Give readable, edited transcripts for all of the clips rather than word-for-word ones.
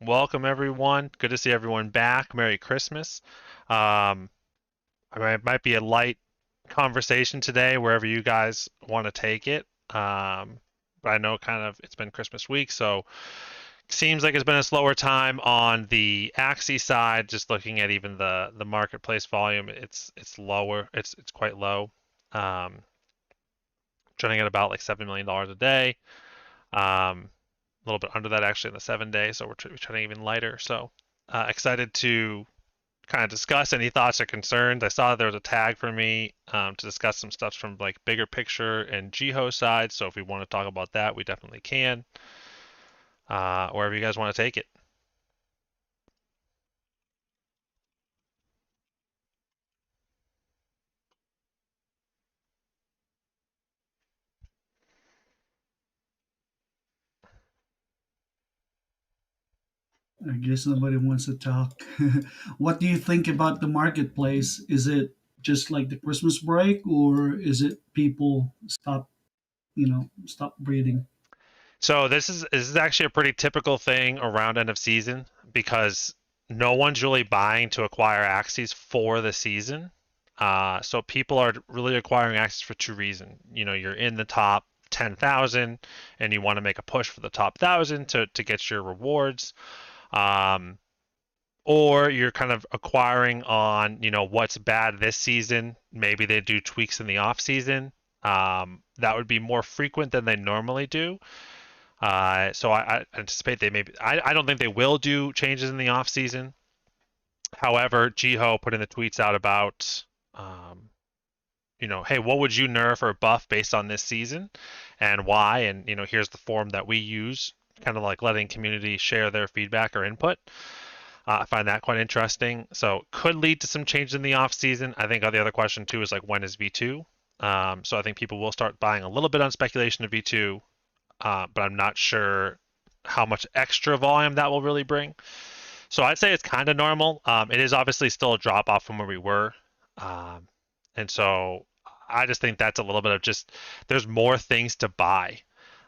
Welcome everyone. Good to see everyone back. Merry Christmas. Um, it might be a light conversation today, wherever you guys want to take it. But I know kind of it's been Christmas week, so seems like it's been a slower time on the Axie side. Just looking at even the marketplace volume, it's lower. It's quite low. Um, Trending at about like $7 million a day. A little bit under that actually in the 7 day, so we're trending even lighter. So excited to kind of discuss any thoughts or concerns. I saw there was a tag for me to discuss some stuff from like bigger picture and Jiho side. So if we want to talk about that, we definitely can. Wherever you guys want to take it. I guess nobody wants to talk. What do you think about the marketplace? Is it just like the Christmas break, or is it people stop breathing? So this is actually a pretty typical thing around end of season because no one's really buying to acquire Axies for the season. So people are really acquiring Axies for two reasons. You're in the top 10,000 and you want to make a push for the top 1,000 to get your rewards. Um, or you're kind of acquiring on, what's bad this season. Maybe they do tweaks in the off season. That would be more frequent than they normally do. So I anticipate they maybe. I don't think they will do changes in the off season. However, Jiho put in the tweets out about, um, hey, what would you nerf or buff based on this season, and why? And here's the form that we use, kind of like letting community share their feedback or input. I find that quite interesting. So could lead to some changes in the off season. I think the other question too is like when is V2? So I think people will start buying a little bit on speculation of V2, but I'm not sure how much extra volume that will really bring. So I'd say it's kind of normal. It is obviously still a drop off from where we were, um, and so I just think that's a little bit of just there's more things to buy.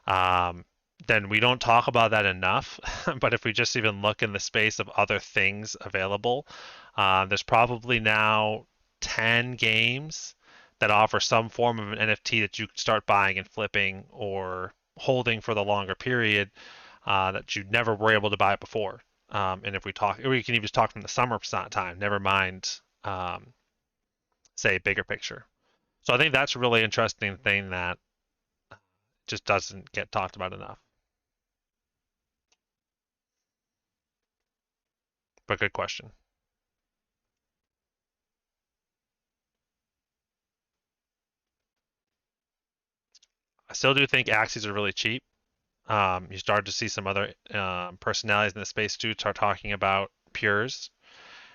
Um, then we don't talk about that enough. But if we just even look in the space of other things available, there's probably now 10 games that offer some form of an NFT that you can start buying and flipping or holding for the longer period that you never were able to buy it before. And if we talk, we can even just talk from the summer time, never mind, say, bigger picture. So I think that's a really interesting thing that just doesn't get talked about enough. But good question. I still do think Axies are really cheap. You start to see some other personalities in the space too start talking about pures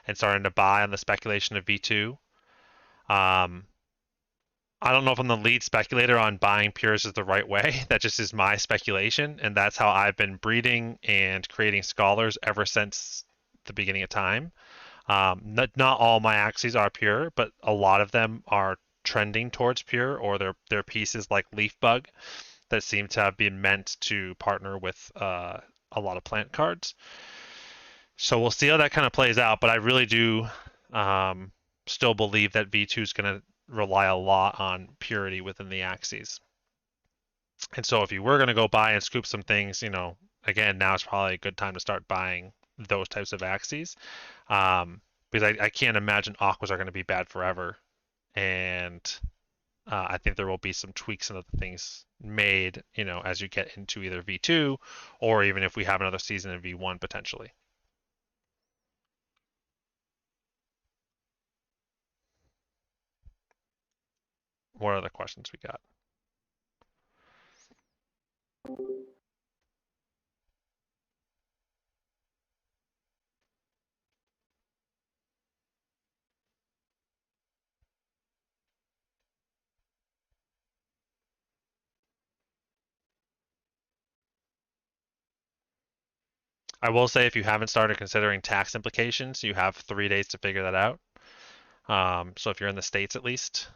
and starting to buy on the speculation of V2. Um, I don't know if I'm the lead speculator on buying pures is the right way. That just is my speculation, and that's how I've been breeding and creating scholars ever since the beginning of time. Not all my axes are pure, but a lot of them are trending towards pure, or they're pieces like leaf bug that seem to have been meant to partner with a lot of plant cards. So we'll see how that kind of plays out, but I really do still believe that V2 is going to rely a lot on purity within the axes. And so if you were going to go buy and scoop some things, again, now is probably a good time to start buying those types of axes. Because I can't imagine aquas are going to be bad forever. And I think there will be some tweaks and other things made, as you get into either V2 or even if we have another season in V1 potentially. What other questions we got? I will say if you haven't started considering tax implications, you have 3 days to figure that out. So if you're in the States at least,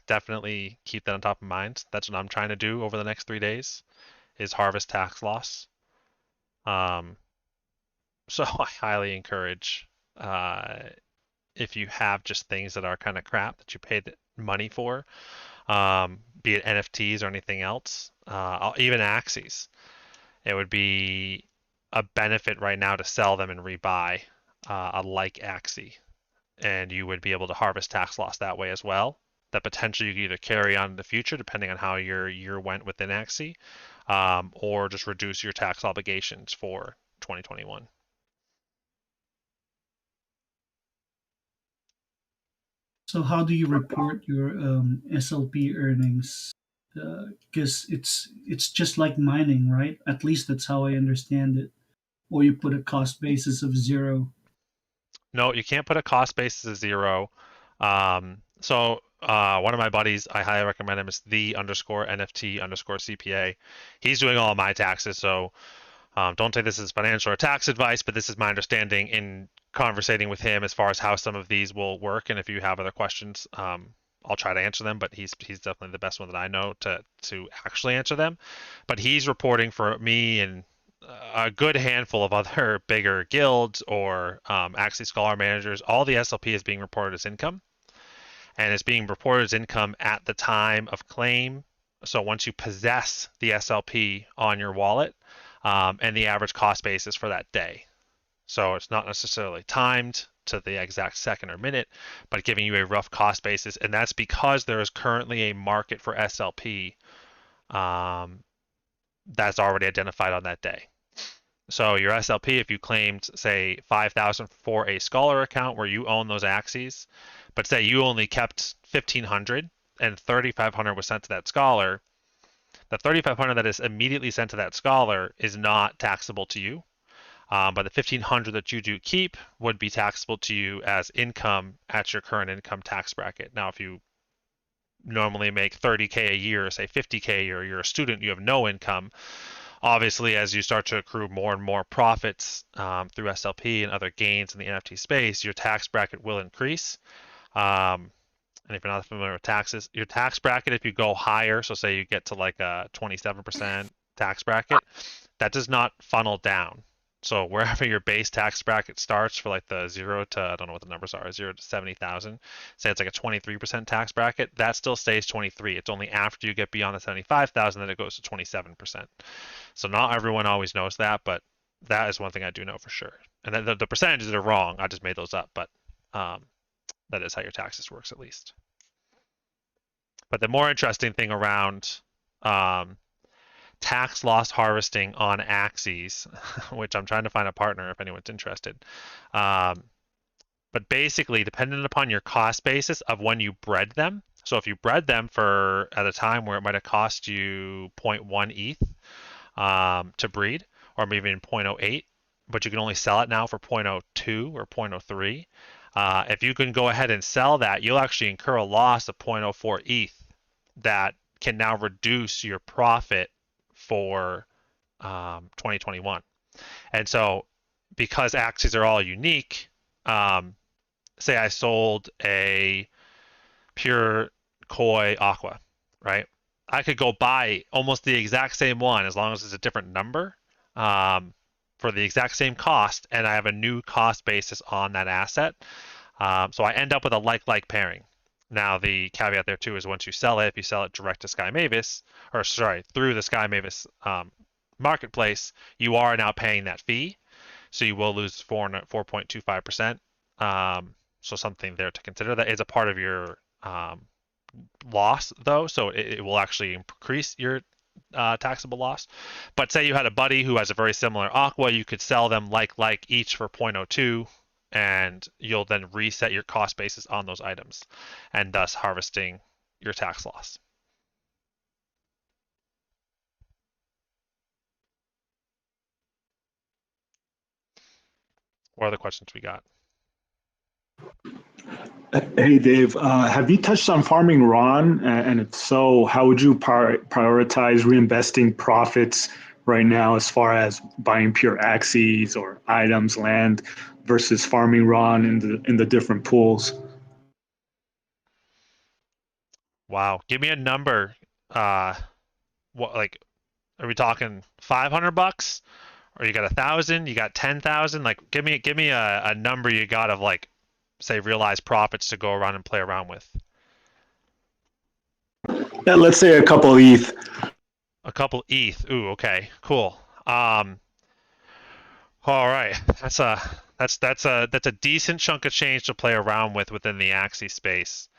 definitely keep that on top of mind. That's what I'm trying to do over the next 3 days is harvest tax loss. Um, So I highly encourage if you have just things that are kind of crap that you paid money for, be it NFTs or anything else, even Axies, it would be a benefit right now to sell them and rebuy a like Axie, and you would be able to harvest tax loss that way as well. That potentially you could either carry on in the future, depending on how your year went within Axie, or just reduce your tax obligations for 2021. So how do you report your SLP earnings? Because it's just like mining, right? At least that's how I understand it. Or you put a cost basis of zero. No, you can't put a cost basis of zero. One of my buddies, I highly recommend him, is the underscore NFT underscore CPA. He's doing all of my taxes, so don't take this as financial or tax advice, but this is my understanding in conversating with him as far as how some of these will work. And if you have other questions, I'll try to answer them. But he's definitely the best one that I know to actually answer them. But he's reporting for me and a good handful of other bigger guilds or Axie Scholar managers. All the SLP is being reported as income, and it's being reported as income at the time of claim. So once you possess the SLP on your wallet, and the average cost basis for that day. So it's not necessarily timed to the exact second or minute, but giving you a rough cost basis. And that's because there is currently a market for SLP um, that's already identified on that day. So your SLP, if you claimed, say, 5,000 for a scholar account where you own those Axies, but say you only kept 1,500 and 3,500 was sent to that scholar, the 3,500 that is immediately sent to that scholar is not taxable to you. But the 1,500 that you do keep would be taxable to you as income at your current income tax bracket. Now, if you normally make 30K a year, say 50K a year, you're a student, you have no income. Obviously, as you start to accrue more and more profits through SLP and other gains in the NFT space, your tax bracket will increase. And if you're not familiar with taxes, your tax bracket, if you go higher, so say you get to like a 27% tax bracket, that does not funnel down. So wherever your base tax bracket starts for like the zero to, I don't know what the numbers are, 0 to 70,000, say it's like a 23% tax bracket, that still stays 23. It's only after you get beyond the 75,000 that it goes to 27%. So not everyone always knows that, but that is one thing I do know for sure. And then the percentages are wrong. I just made those up, but um, that is how your taxes works at least. But the more interesting thing around um, tax loss harvesting on Axies, which I'm trying to find a partner if anyone's interested. Um, but basically, depending upon your cost basis of when you bred them. So if you bred them for at a time where it might have cost you zero point 0.1 ETH to breed, or maybe in 0.08, but you can only sell it now for 0.02 or 0.03. If you can go ahead and sell that, you'll actually incur a loss of 0.04 ETH that can now reduce your profit for 2021. And so, because Axies are all unique, say I sold a pure koi aqua, right? I could go buy almost the exact same one as long as it's a different number for the exact same cost, and I have a new cost basis on that asset. So I end up with a like pairing. Now the caveat there too is once you sell it, if you sell it direct to Sky Mavis, or sorry, through the Sky Mavis marketplace, you are now paying that fee, so you will lose 4.25%. So something there to consider. That is a part of your loss though, so it will actually increase your taxable loss. But say you had a buddy who has a very similar aqua, you could sell them like each for 0.02, and you'll then reset your cost basis on those items, and thus harvesting your tax loss. What other questions we got? Hey Dave, have you touched on farming Ron? And if so, how would you prioritize reinvesting profits right now as far as buying pure Axies or items, land versus farming Ron in the different pools? Wow, give me a number. What, like, are we talking $500 or you got 1,000, you got 10,000. Like, give me a number you got of like, say, realized profits to go around and play around with. Yeah, let's say a couple ETH. A couple ETH. Ooh, okay, cool. All right, that's a decent chunk of change to play around with within the Axie space.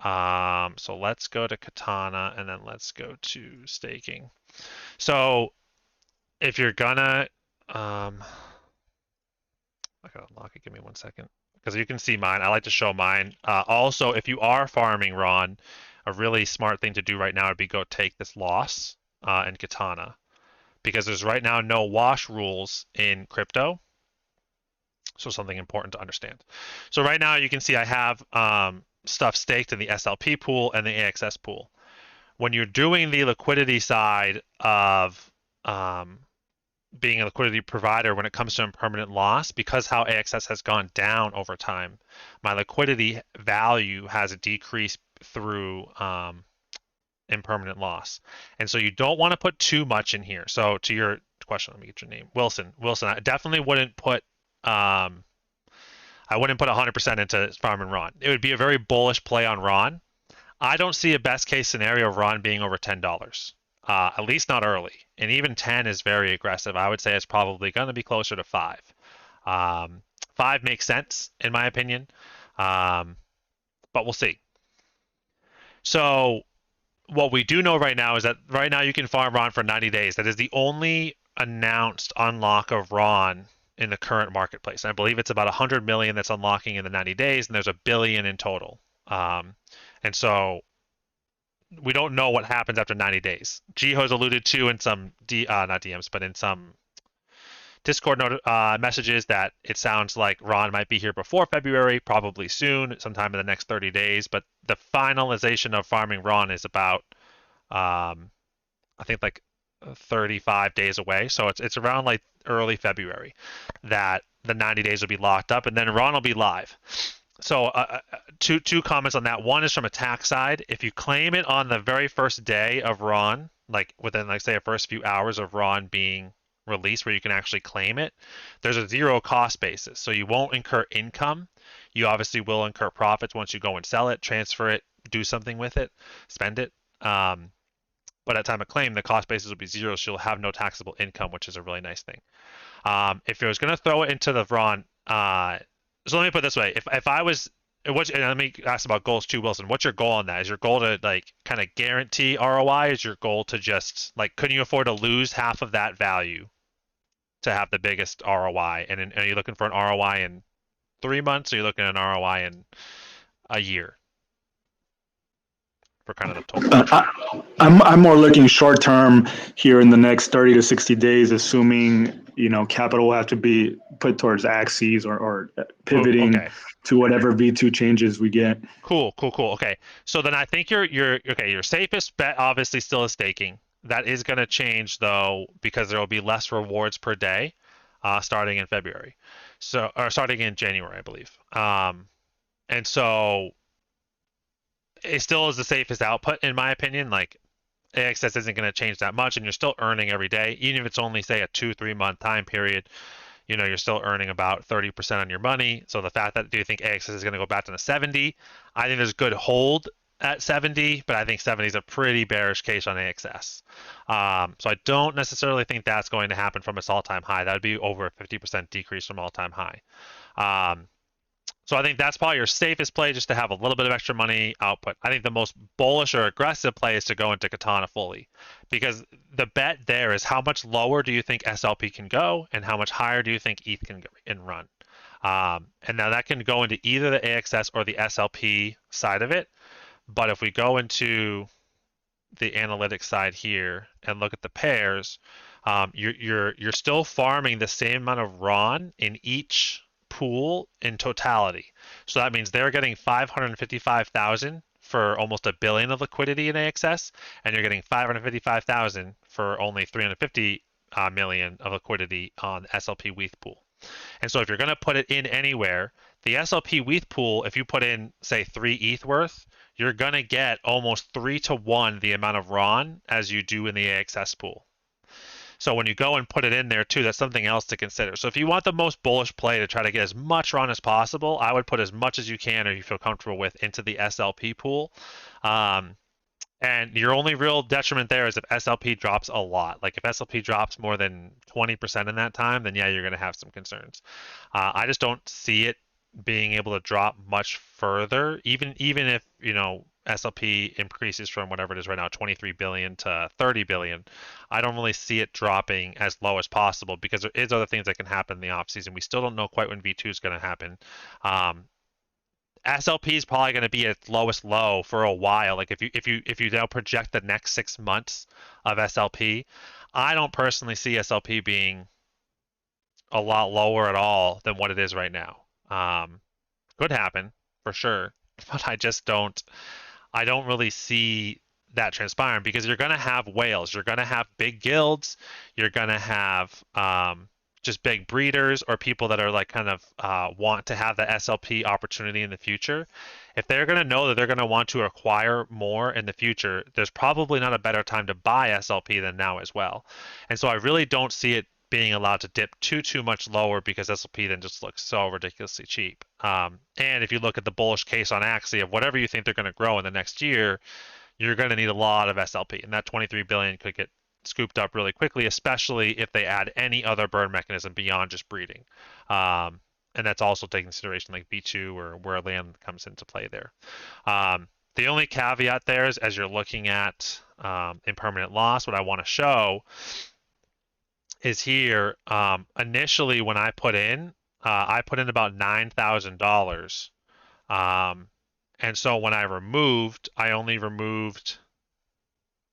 So let's go to Katana and then let's go to staking. So if you're gonna, I gotta unlock it. Give me 1 second, because you can see mine. I like to show mine. Also, if you are farming Ron, a really smart thing to do right now would be go take this loss in Katana, because there's right now no wash rules in crypto. So something important to understand. So right now you can see I have stuff staked in the SLP pool and the AXS pool. When you're doing the liquidity side of being a liquidity provider when it comes to impermanent loss, because how AXS has gone down over time, my liquidity value has decreased through impermanent loss. And so you don't want to put too much in here. So to your question, let me get your name. Wilson, I definitely wouldn't put 100% into farming Ron. It would be a very bullish play on Ron. I don't see a best case scenario of Ron being over $10. At least not early. And even 10 is very aggressive. I would say it's probably going to be closer to 5. 5 makes sense, in my opinion. But we'll see. So what we do know right now is that right now you can farm Ron for 90 days. That is the only announced unlock of Ron in the current marketplace. I believe it's about 100 million that's unlocking in the 90 days, and there's $1 billion in total. And so we don't know what happens after 90 days. Jiho's alluded to in some, not DMs, but in some Discord messages that it sounds like Ron might be here before February, probably soon, sometime in the next 30 days. But the finalization of farming Ron is about, I think, like 35 days away. So it's around like early February that the 90 days will be locked up, and then Ron will be live. So two comments on that. One is from a tax side. If you claim it on the very first day of Ron, like within, like, say, the first few hours of Ron being released, where you can actually claim it, there's a zero cost basis. So you won't incur income. You obviously will incur profits once you go and sell it, transfer it, do something with it, spend it. But at time of claim, the cost basis will be zero, so you'll have no taxable income, which is a really nice thing. If you was going to throw it into the Ron, so let me put it this way: if I was, and let me ask about goals too, Wilson. What's your goal on that? Is your goal to like kind of guarantee ROI? Is your goal to just like, couldn't you afford to lose half of that value to have the biggest ROI? And are you looking for an ROI in 3 months, or are you looking at an ROI in a year for kind of the total? I'm more looking short term here in the next 30 to 60 days, assuming capital will have to be put towards Axies or pivoting to whatever V2 changes we get. Cool. Okay, so then I think your safest bet obviously still is staking. That is going to change though, because there will be less rewards per day starting in February, or starting in January, I believe. And so it still is the safest output, in my opinion. Like, AXS isn't going to change that much, and you're still earning every day, even if it's only, say, a 2-3 month time period. You're still earning about 30% on your money. So the fact that, do you think AXS is going to go back to the 70? I think there's good hold at 70, but I think 70 is a pretty bearish case on AXS. So I don't necessarily think that's going to happen from its all-time high. That would be over a 50% decrease from all-time high. So I think that's probably your safest play, just to have a little bit of extra money output. I think the most bullish or aggressive play is to go into Katana fully, because the bet there is how much lower do you think SLP can go, and how much higher do you think ETH can go and run. And now that can go into either the AXS or the SLP side of it. But if we go into the analytics side here and look at the pairs, you're still farming the same amount of RON in each pool in totality. So that means they're getting 555,000 for almost $1 billion of liquidity in AXS, and you're getting 555,000 for only 350 million of liquidity on the SLP WETH pool. And so if you're going to put it in anywhere, the SLP WETH pool, if you put in, say, 3 ETH worth, you're going to get almost 3 to 1 the amount of RON as you do in the AXS pool. So when you go and put it in there too, that's something else to consider. So if you want the most bullish play to try to get as much run as possible, I would put as much as you can or you feel comfortable with into the SLP pool. And your only real detriment there is if SLP drops a lot. Like if SLP drops more than 20% in that time, then yeah, you're going to have some concerns. I just don't see it being able to drop much further, even if SLP increases from whatever it is right now, 23 billion to 30 billion. I don't really see it dropping as low as possible because there is other things that can happen in the off season. We still don't know quite when V2 is going to happen. SLP is probably going to be its lowest low for a while. Like if you now project the next 6 months of SLP, I don't personally see SLP being a lot lower at all than what it is right now. Could happen for sure, but I just don't. I don't really see that transpiring because you're going to have whales, you're going to have big guilds, you're going to have just big breeders or people that are like kind of want to have the SLP opportunity in the future. If they're going to know that they're going to want to acquire more in the future, there's probably not a better time to buy SLP than now as well. And so I really don't see it being allowed to dip too much lower because SLP then just looks so ridiculously cheap. And if you look at the bullish case on Axie of whatever you think they're going to grow in the next year, you're going to need a lot of SLP, and that 23 billion could get scooped up really quickly, especially if they add any other burn mechanism beyond just breeding. And that's also taking consideration like V2 or where land comes into play there. The only caveat there is as you're looking at impermanent loss, what I want to show is here. Initially, when I put in about $9,000. And so when I removed, I only removed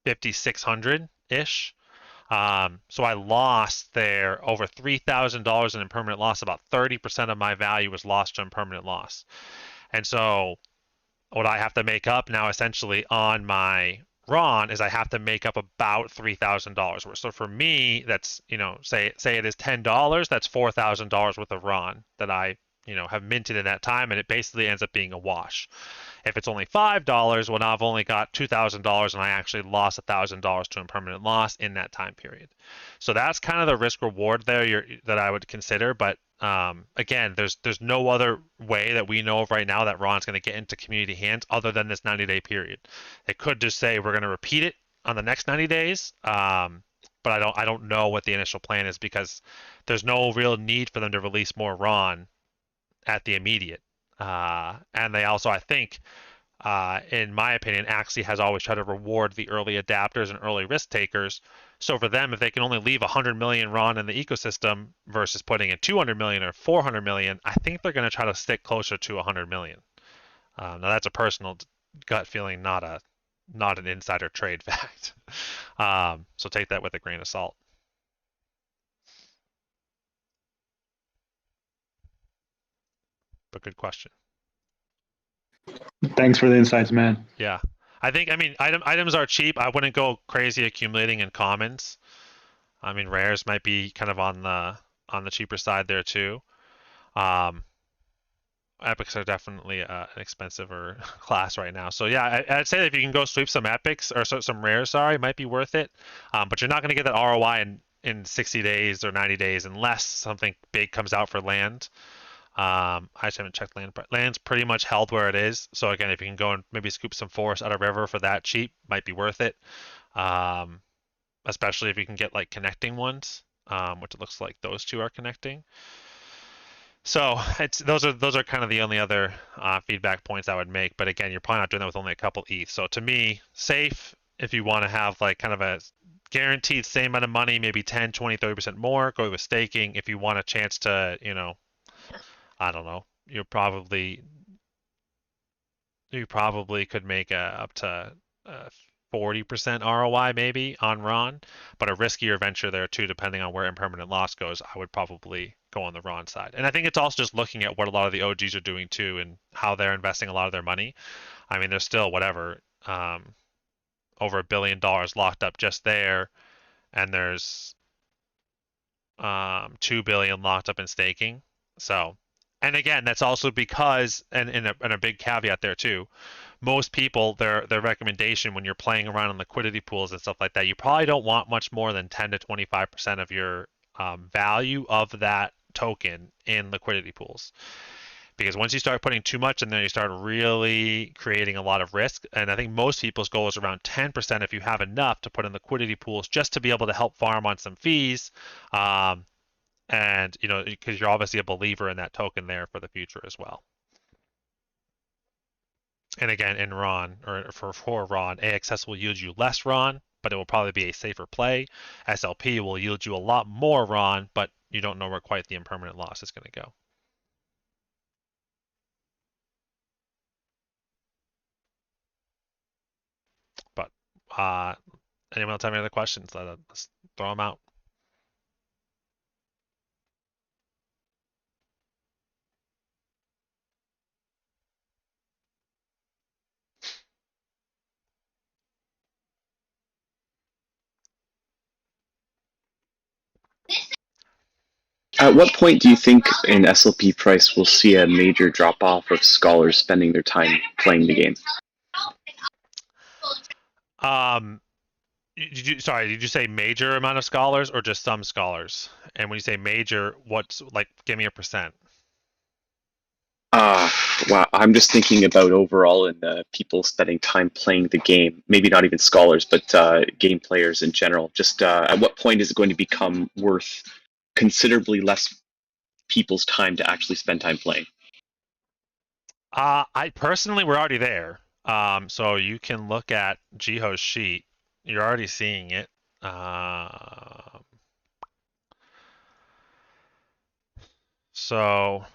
5,600 ish. So I lost there over $3,000 in impermanent loss. About 30% of my value was lost to impermanent loss. And so what I have to make up now essentially on my Ron is I have to make up about $3,000 worth. So for me, that's, say it is $10, that's $4,000 worth of Ron that I, have minted in that time, and it basically ends up being a wash. If it's only $5, well, now I've only got $2,000 and I actually lost $1,000 to impermanent loss in that time period. So that's kind of the risk reward there that I would consider. But again, there's no other way that we know of right now that Ron's going to get into community hands other than this 90-day period. It could just say we're going to repeat it on the next 90 days. But I don't know what the initial plan is because there's no real need for them to release more Ron at the immediate. And they also, I think, in my opinion, Axie has always tried to reward the early adapters and early risk takers. So for them, if they can only leave 100 million Ron in the ecosystem versus putting in 200 million or 400 million, I think they're going to try to stick closer to 100 million. Now that's a personal gut feeling, not an insider trade fact. So take that with a grain of salt. But good question. Thanks for the insights, man. Yeah. I mean, items are cheap. I wouldn't go crazy accumulating in commons. I mean, rares might be kind of on the cheaper side there too. Epics are definitely an expensive class right now. So yeah, I'd say that if you can go sweep some epics or some rares, it might be worth it. But you're not going to get that ROI in 60 days or 90 days unless something big comes out for land. I just haven't checked land, but land's pretty much held where it is. So again, if you can go and maybe scoop some forest out of river for that cheap, might be worth it. Especially if you can get like connecting ones, which it looks like those two are connecting. So those are kind of the only other feedback points I would make. But again, you're probably not doing that with only a couple ETH. So to me, safe if you want to have like kind of a guaranteed same amount of money, maybe 10, 20, 30% more, go with staking. If you want a chance to, I don't know. You probably could make up to 40% ROI maybe on Ron, but a riskier venture there too, depending on where impermanent loss goes. I would probably go on the Ron side. And I think it's also just looking at what a lot of the OGs are doing too and how they're investing a lot of their money. I mean, there's still whatever, over $1 billion locked up just there, and there's 2 billion locked up in staking. So. And again, that's also because, and a big caveat there too, most people, their recommendation when you're playing around in liquidity pools and stuff like that, you probably don't want much more than 10 to 25% of your value of that token in liquidity pools. Because once you start putting too much in there, you start really creating a lot of risk. And I think most people's goal is around 10% if you have enough to put in liquidity pools just to be able to help farm on some fees. And, because you're obviously a believer in that token there for the future as well. And again, in RON, or for RON, AXS will yield you less RON, but it will probably be a safer play. SLP will yield you a lot more RON, but you don't know where quite the impermanent loss is going to go. But anyone else have any other questions? Let's throw them out. At what point do you think an SLP price will see a major drop-off of scholars spending their time playing the game? Did you say major amount of scholars or just some scholars? And when you say major, what's like, give me a percent. Wow, I'm just thinking about overall in the people spending time playing the game, maybe not even scholars, but game players in general. Just at what point is it going to become worth considerably less people's time to actually spend time playing? I personally, we're already there. So you can look at Jiho's sheet. You're already seeing it. So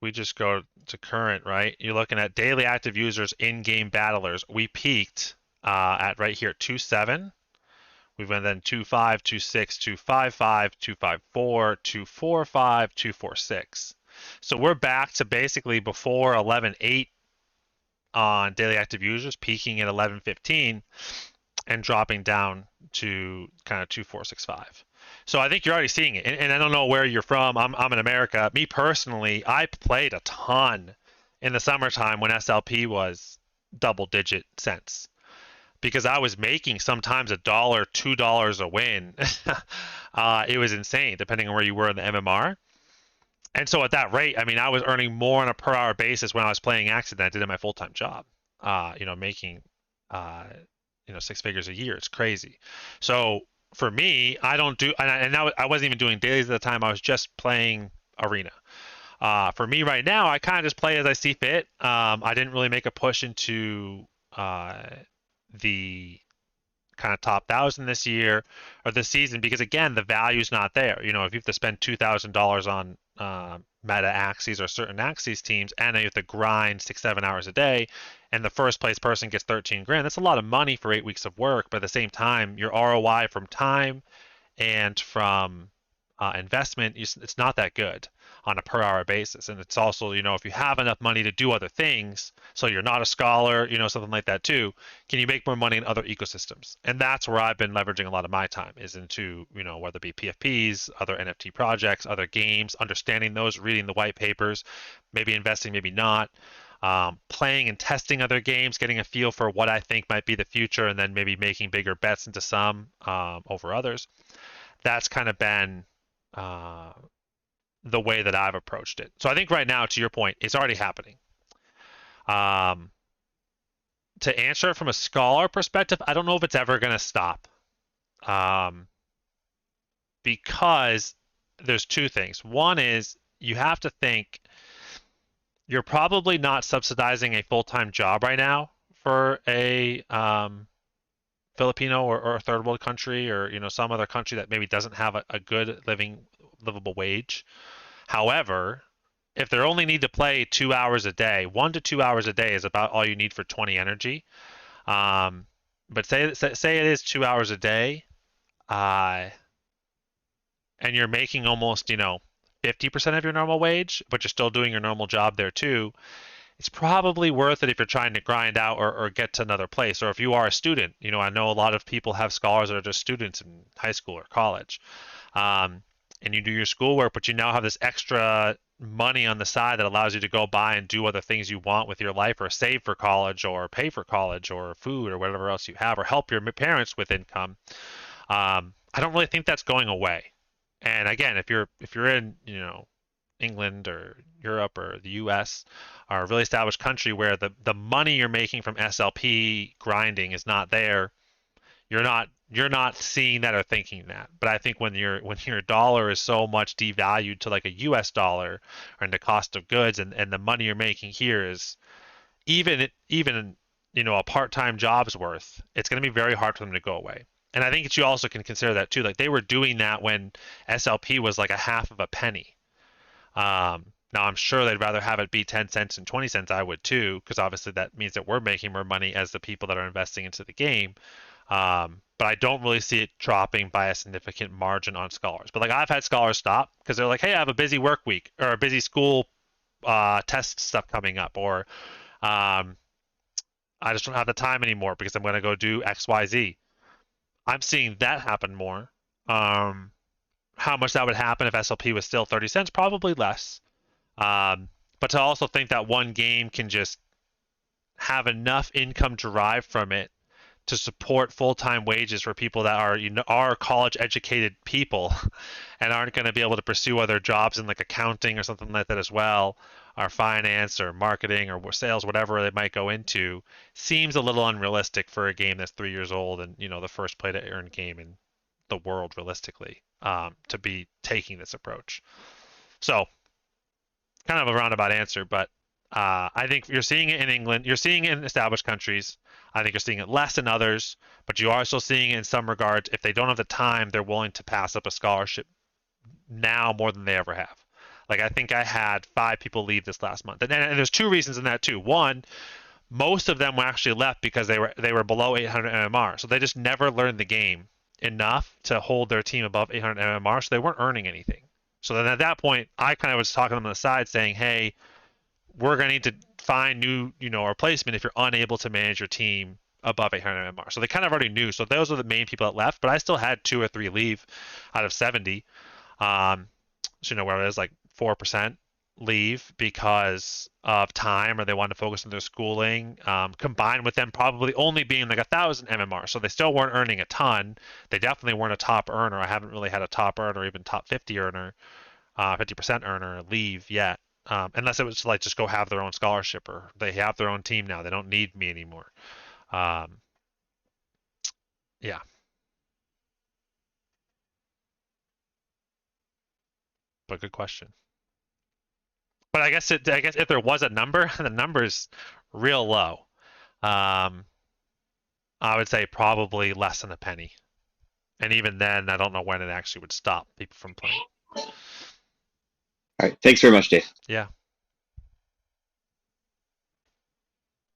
we just go to current, right? You're looking at daily active users, in-game battlers. We peaked at right here, 2.7. We went then 2.5, 2.6, 2.55, 2.54, 2.45, 2.46. So we're back to basically before 11.8 on daily active users, peaking at 11.15 and dropping down to kind of 2.465. So I think you're already seeing it. And I don't know where you're from. I'm in America. Me personally, I played a ton in the summertime when SLP was double-digit cents because I was making sometimes $1, $2 a win. It was insane, depending on where you were in the MMR. And so at that rate, I mean, I was earning more on a per-hour basis when I was playing Axie than I did in my full-time job. Making, 6 figures a year. It's crazy. So for me, I don't do, and now I wasn't even doing dailies at the time. I was just playing Arena. For me right now, I kind of just play as I see fit. I didn't really make a push into the kind of top 1,000 this year or this season because again, the value's not there. If you have to spend $2,000 on meta Axies or certain Axies teams, and you have to grind 6-7 hours a day, and the first place person gets 13 grand. That's a lot of money for 8 weeks of work, but at the same time, your ROI from time and from investment, it's not that good on a per hour basis. And it's also, if you have enough money to do other things, so you're not a scholar, something like that too, can you make more money in other ecosystems? And that's where I've been leveraging a lot of my time is into, whether it be PFPs, other NFT projects, other games, understanding those, reading the white papers, maybe investing, maybe not. Playing and testing other games, getting a feel for what I think might be the future, and then maybe making bigger bets into some over others. That's kind of been the way that I've approached it. So I think right now, to your point, it's already happening. To answer it from a scholar perspective, I don't know if it's ever going to stop. Because there's two things. One is you have to think you're probably not subsidizing a full-time job right now for a Filipino or a third world country or some other country that maybe doesn't have a good livable wage. However, if they only need to play 2 hours a day, 1 to 2 hours a day is about all you need for 20 energy. But say it is 2 hours a day, and you're making almost 50% of your normal wage, but you're still doing your normal job there too. It's probably worth it if you're trying to grind out or get to another place. Or if you are a student, I know a lot of people have scholars that are just students in high school or college. And you do your schoolwork, but you now have this extra money on the side that allows you to go buy and do other things you want with your life, or save for college, or pay for college, or food, or whatever else you have, or help your parents with income. I don't really think that's going away. And again, if you're in England or Europe or the U.S. or a really established country where the money you're making from SLP grinding is not there, you're not seeing that or thinking that. But I think when your dollar is so much devalued to like a US dollar, and the cost of goods, and the money you're making here is even a part-time job's worth, it's going to be very hard for them to go away. And I think that you also can consider that too. Like, they were doing that when SLP was like a half of a penny. Now I'm sure they'd rather have it be 10 cents and 20 cents. I would too, because obviously that means that we're making more money as the people that are investing into the game. But I don't really see it dropping by a significant margin on scholars. But like, I've had scholars stop because they're like, hey, I have a busy work week or a busy school test stuff coming up, or I just don't have the time anymore because I'm going to go do XYZ. I'm seeing that happen more. How much that would happen if SLP was still 30 cents? Probably less. But to also think that one game can just have enough income derived from it to support full-time wages for people that are college-educated people and aren't going to be able to pursue other jobs in like accounting or something like that as well, or finance or marketing or sales, whatever they might go into, seems a little unrealistic for a game that's 3 years old and the first play-to-earn game in the world realistically, to be taking this approach. So, kind of a roundabout answer, but I think you're seeing it in England. You're seeing it in established countries. I think you're seeing it less in others, but you are still seeing it in some regards. If they don't have the time, they're willing to pass up a scholarship now more than they ever have. Like, I think I had 5 people leave this last month, and there's 2 reasons in that too. One, most of them were actually left because they were below 800 MMR, so they just never learned the game enough to hold their team above 800 MMR, so they weren't earning anything. So then at that point, I kind of was talking to them on the side saying, hey, we're going to need to find new, replacement if you're unable to manage your team above 800 MMR. So they kind of already knew. So those are the main people that left, but I still had 2 or 3 leave out of 70. So, where it was like 4% leave because of time, or they wanted to focus on their schooling, combined with them probably only being like 1,000 MMR. So they still weren't earning a ton. They definitely weren't a top earner. I haven't really had a top earner, even top 50 earner, 50% earner leave yet. Unless it was like just go have their own scholarship, or they have their own team now. They don't need me anymore. Yeah. But good question. But I guess if there was a number, the number's real low. I would say probably less than a penny. And even then, I don't know when it actually would stop people from playing. All right. Thanks very much, Dave. Yeah.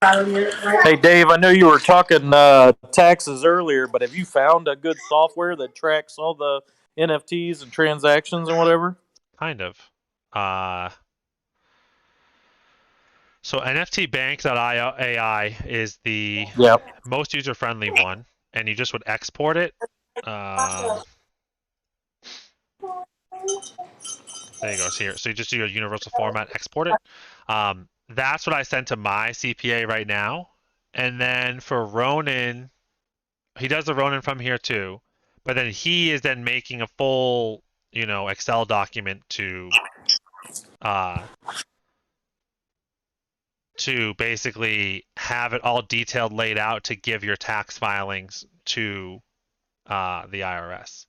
Hey, Dave, I know you were talking taxes earlier, but have you found a good software that tracks all the NFTs and transactions and whatever? Kind of. So NFTbank.ai is the most user-friendly one, and you just would export it. There you go. So you just do a universal format, export it. That's what I sent to my CPA right now. And then for Ronan, he does the Ronan from here too. But then he is then making a full, Excel document to basically have it all detailed, laid out to give your tax filings to the IRS,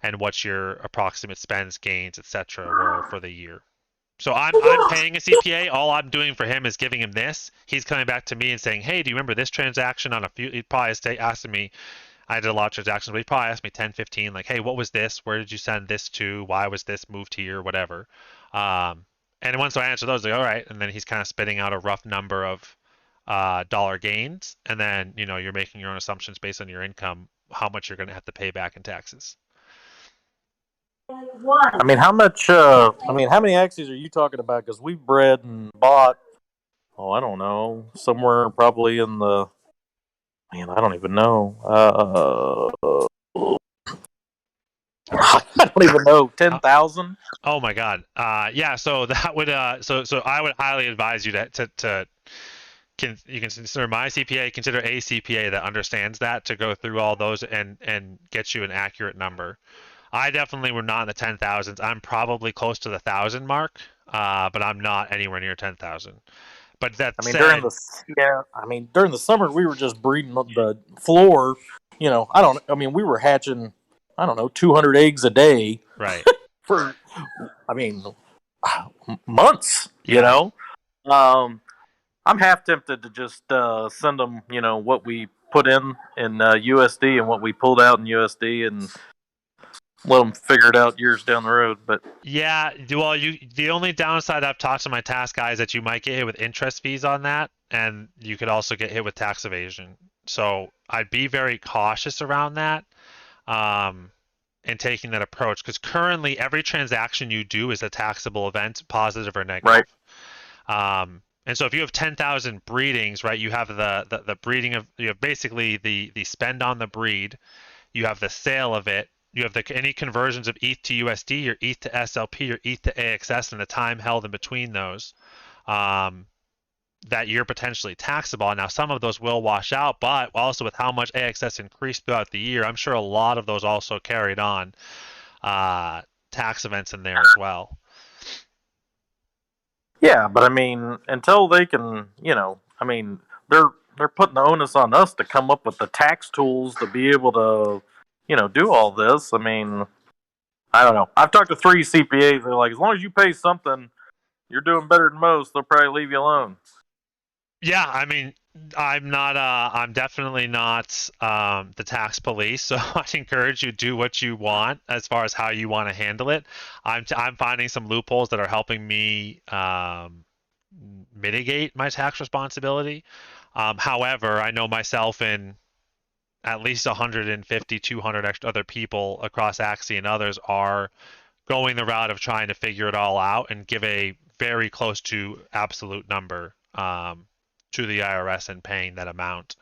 and what your approximate spends, gains, etc. were for the year. So I'm paying a CPA. All I'm doing for him is giving him this. He's coming back to me and saying, hey, do you remember this transaction on a few? He'd probably asking me. I did a lot of transactions, but he probably asked me 10, 15, like, hey, what was this? Where did you send this to? Why was this moved here? Whatever. And once I answer those, like, all right. And then he's kind of spitting out a rough number of dollar gains. And then, you're making your own assumptions based on your income, how much you're going to have to pay back in taxes. I mean, how much? How many Axies are you talking about? Because we've bred and bought. Oh, I don't know. Somewhere probably in the. Man, I don't even know. I don't even know. 10,000. Oh my God. Yeah. So that would so I would highly advise you to you can consider my CPA, consider a CPA that understands that to go through all those and get you an accurate number. I definitely were not in the 10,000s. I'm probably close to the 1,000 mark, but I'm not anywhere near 10,000. But that I mean, said, during the summer we were just breeding on the floor. We were hatching, 200 eggs a day right. for, months. Yeah. Um, I'm half tempted to just send them, what we put in USD and what we pulled out in USD, and let them figure it out years down the road. But Yeah, well, the only downside I've talked to my tax guys is that you might get hit with interest fees on that, and you could also get hit with tax evasion. So I'd be very cautious around that, in taking that approach, because currently every transaction you do is a taxable event, positive or negative. Right. And so if you have 10,000 breedings, right, you have the breeding of, you have basically the spend on the breed, you have the sale of it, you have any conversions of ETH to USD, your ETH to SLP, your ETH to AXS, and the time held in between those, that you're potentially taxable. Now, some of those will wash out, but also with how much AXS increased throughout the year, I'm sure a lot of those also carried on tax events in there as well. Yeah, but until they can, they're putting the onus on us to come up with the tax tools to be able to, do all this. I don't know. I've talked to 3 CPAs. They're like, as long as you pay something, you're doing better than most. They'll probably leave you alone. Yeah, I'm definitely not the tax police, so I'd encourage you to do what you want as far as how you want to handle it. I'm finding some loopholes that are helping me mitigate my tax responsibility. However, I know myself and at least 150, 200 extra other people across Axie and others are going the route of trying to figure it all out and give a very close to absolute number to the IRS and paying that amount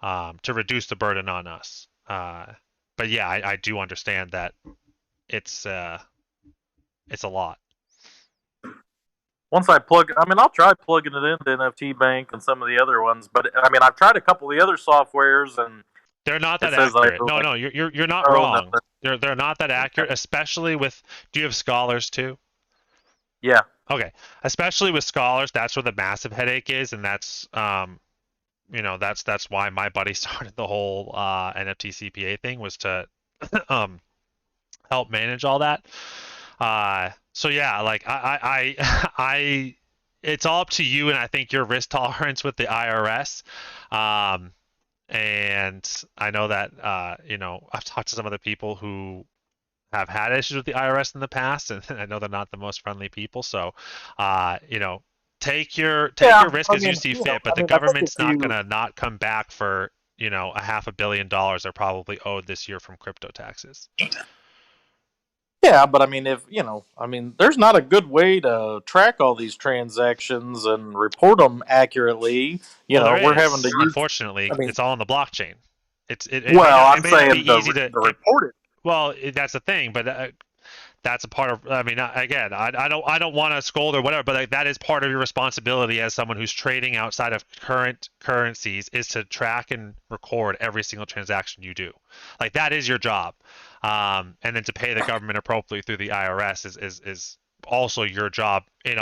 to reduce the burden on us. But yeah, I do understand that it's a lot. Once I'll try plugging it into NFT Bank and some of the other ones, but I've tried a couple of the other softwares and they're not that accurate. No, you're not wrong. They're not that accurate, especially with. Do you have scholars too? Yeah. Okay, especially with scholars, that's where the massive headache is, and that's that's why my buddy started the whole NFT CPA thing, was to help manage all that. So yeah, like I it's all up to you, and I think your risk tolerance with the IRS. And I know that I've talked to some other people who have had issues with the IRS in the past, and I know they're not the most friendly people. So, take your risk as you see fit, but the government's not going to not come back for a $500 million they're probably owed this year from crypto taxes. Yeah, but there's not a good way to track all these transactions and report them accurately. We're having to unfortunately, it's all on the blockchain. I'm saying to report it. Well, that's the thing, but that's a part of. Again, I don't want to scold or whatever, but that is part of your responsibility as someone who's trading outside of current currencies, is to track and record every single transaction you do. Like, that is your job, and then to pay the government appropriately through the IRS is also your job in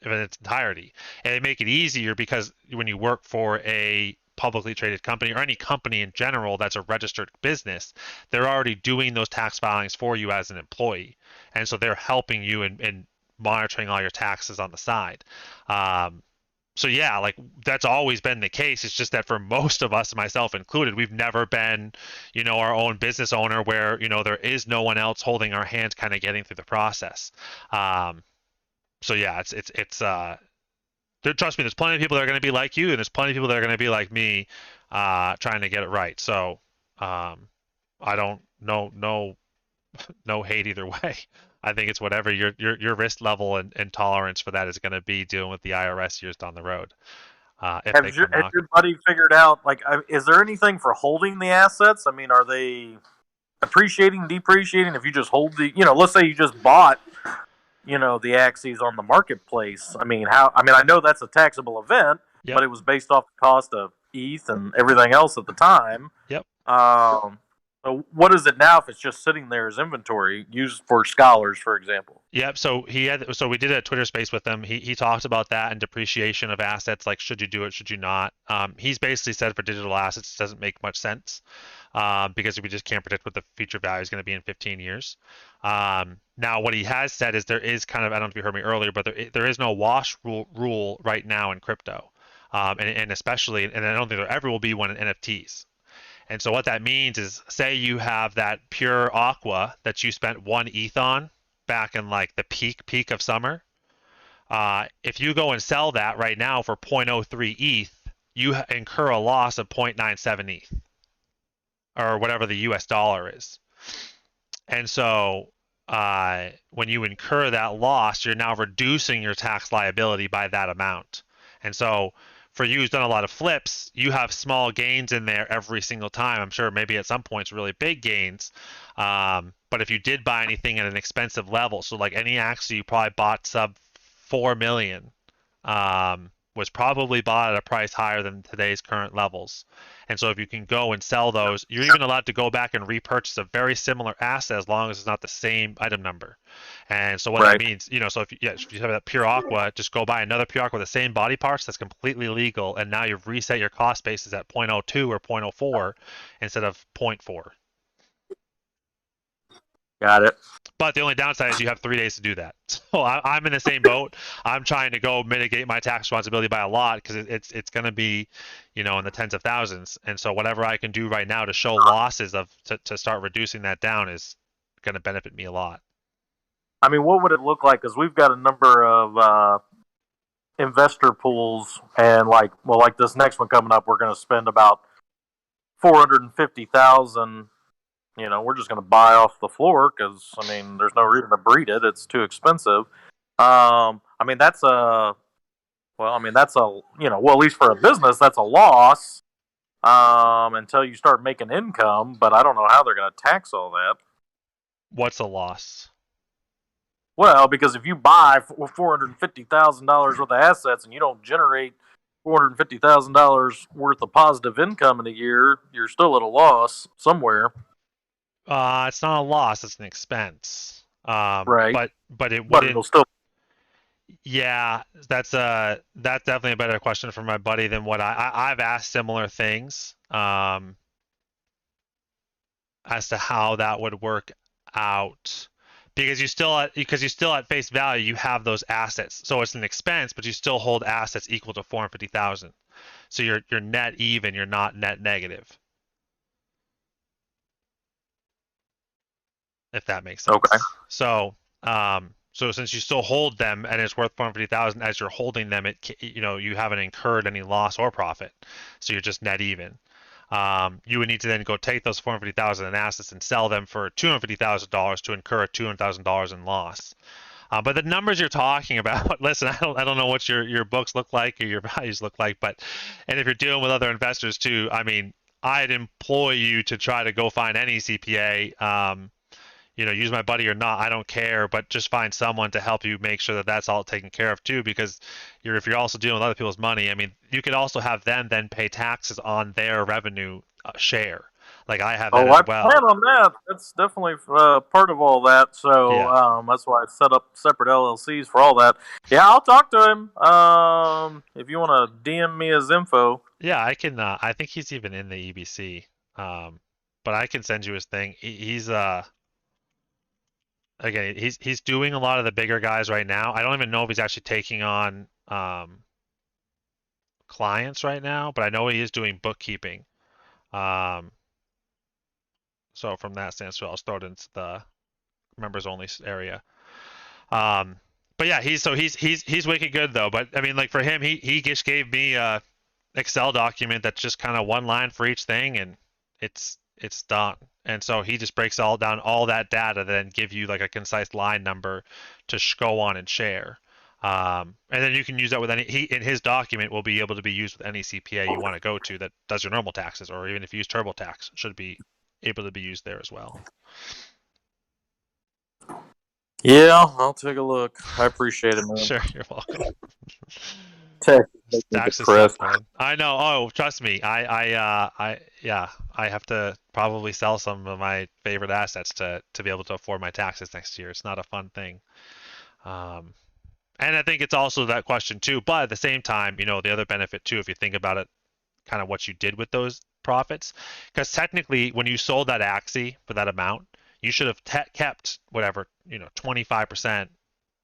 its entirety. And they make it easier because when you work for a publicly traded company, or any company in general that's a registered business, they're already doing those tax filings for you as an employee, and so they're helping you in monitoring all your taxes on the side. So yeah, like, that's always been the case. It's just that for most of us, myself included, we've never been our own business owner where there is no one else holding our hand, kind of getting through the process. So yeah, it's trust me, there's plenty of people that are going to be like you, and there's plenty of people that are going to be like me, trying to get it right. So I don't no hate either way. I think it's whatever your risk level and tolerance for that is going to be dealing with the IRS years down the road. Has your buddy figured out, is there anything for holding the assets? Are they appreciating, depreciating? If you just hold the, let's say you just bought, the Axies on the marketplace. I mean, I know that's a taxable event, Yep. but it was based off the cost of ETH and everything else at the time. Yep. So what is it now if it's just sitting there as inventory used for scholars, for example? Yep. So we did a Twitter space with him. He talked about that and depreciation of assets. Like, should you do it? Should you not? He's basically said for digital assets, it doesn't make much sense because we just can't predict what the future value is going to be in 15 years. Now, what he has said is there is kind of, I don't know if you heard me earlier, but there is no wash rule right now in crypto, and especially, and I don't think there ever will be one in NFTs. And so what that means is, say you have that pure aqua that you spent 1 ETH on back in like the peak of summer. If you go and sell that right now for 0.03 ETH, you incur a loss of 0.97 ETH, or whatever the US dollar is. And so when you incur that loss, you're now reducing your tax liability by that amount. And so for you who's done a lot of flips, you have small gains in there every single time. I'm sure maybe at some points really big gains. But if you did buy anything at an expensive level, so like any Axie you probably bought sub 4 million, was probably bought at a price higher than today's current levels. And so if you can go and sell those, you're even allowed to go back and repurchase a very similar asset as long as it's not the same item number. And so what that means, so if you have that pure aqua, just go buy another pure aqua with the same body parts. That's completely legal. And now you've reset your cost basis at 0.02 or 0.04 instead of 0.4. Got it. But the only downside is you have 3 days to do that. So I'm in the same boat. I'm trying to go mitigate my tax responsibility by a lot because it's going to be, in the tens of thousands. And so whatever I can do right now to show losses to start reducing that down is going to benefit me a lot. I mean, what would it look like? Because we've got a number of investor pools, and like this next one coming up, we're going to spend about $450,000. We're just going to buy off the floor because, there's no reason to breed it. It's too expensive. That's at least for a business, that's a loss until you start making income. But I don't know how they're going to tax all that. What's a loss? Well, because if you buy $450,000 worth of assets and you don't generate $450,000 worth of positive income in a year, you're still at a loss somewhere. It's not a loss; it's an expense. Right. But it But wouldn't. it'll still. Yeah, that's definitely a better question from my buddy than what I've asked similar things as to how that would work out. Because you still at face value you have those assets, so it's an expense, but you still hold assets equal to 450,000. So you're net even, you're not net negative. If that makes sense. Okay. So since you still hold them and it's worth 450,000 as you're holding them, you haven't incurred any loss or profit, so you're just net even. You would need to then go take those 450,000 in assets and sell them for $250,000 to incur $200,000 in loss. But the numbers you're talking about, listen, I don't know what your books look like or your values look like, and if you're dealing with other investors too, I'd employ you to try to go find any CPA. Use my buddy or not, I don't care, but just find someone to help you make sure that that's all taken care of too, because if you're also dealing with other people's money, you could also have them then pay taxes on their revenue share. Like I have that as well. I plan on that. That's definitely part of all that. So Yeah. That's why I set up separate LLCs for all that. Yeah, I'll talk to him. If you want to DM me his info. Yeah, I can. I think he's even in the EBC. But I can send you his thing. He's again, he's doing a lot of the bigger guys right now. I don't even know if he's actually taking on clients right now, but I know he is doing bookkeeping. So from that standpoint, I'll throw it into the members only area. But yeah, he's wicked good though. But like for him, he just gave me a Excel document that's just kind of one line for each thing, and it's done. And so he just breaks all down all that data, then give you like a concise line number to go on and share. And then you can use that with in his document will be able to be used with any CPA you want to go to that does your normal taxes, or even if you use TurboTax, should be able to be used there as well. Yeah, I'll take a look. I appreciate it, man. Sure, you're welcome. Taxes Taxes suck, man. I know. Oh, trust me. Yeah, I have to probably sell some of my favorite assets to be able to afford my taxes next year. It's not a fun thing. And I think it's also that question too. But at the same time, the other benefit too, if you think about it, kind of what you did with those profits, because technically, when you sold that Axie for that amount, you should have kept whatever 25%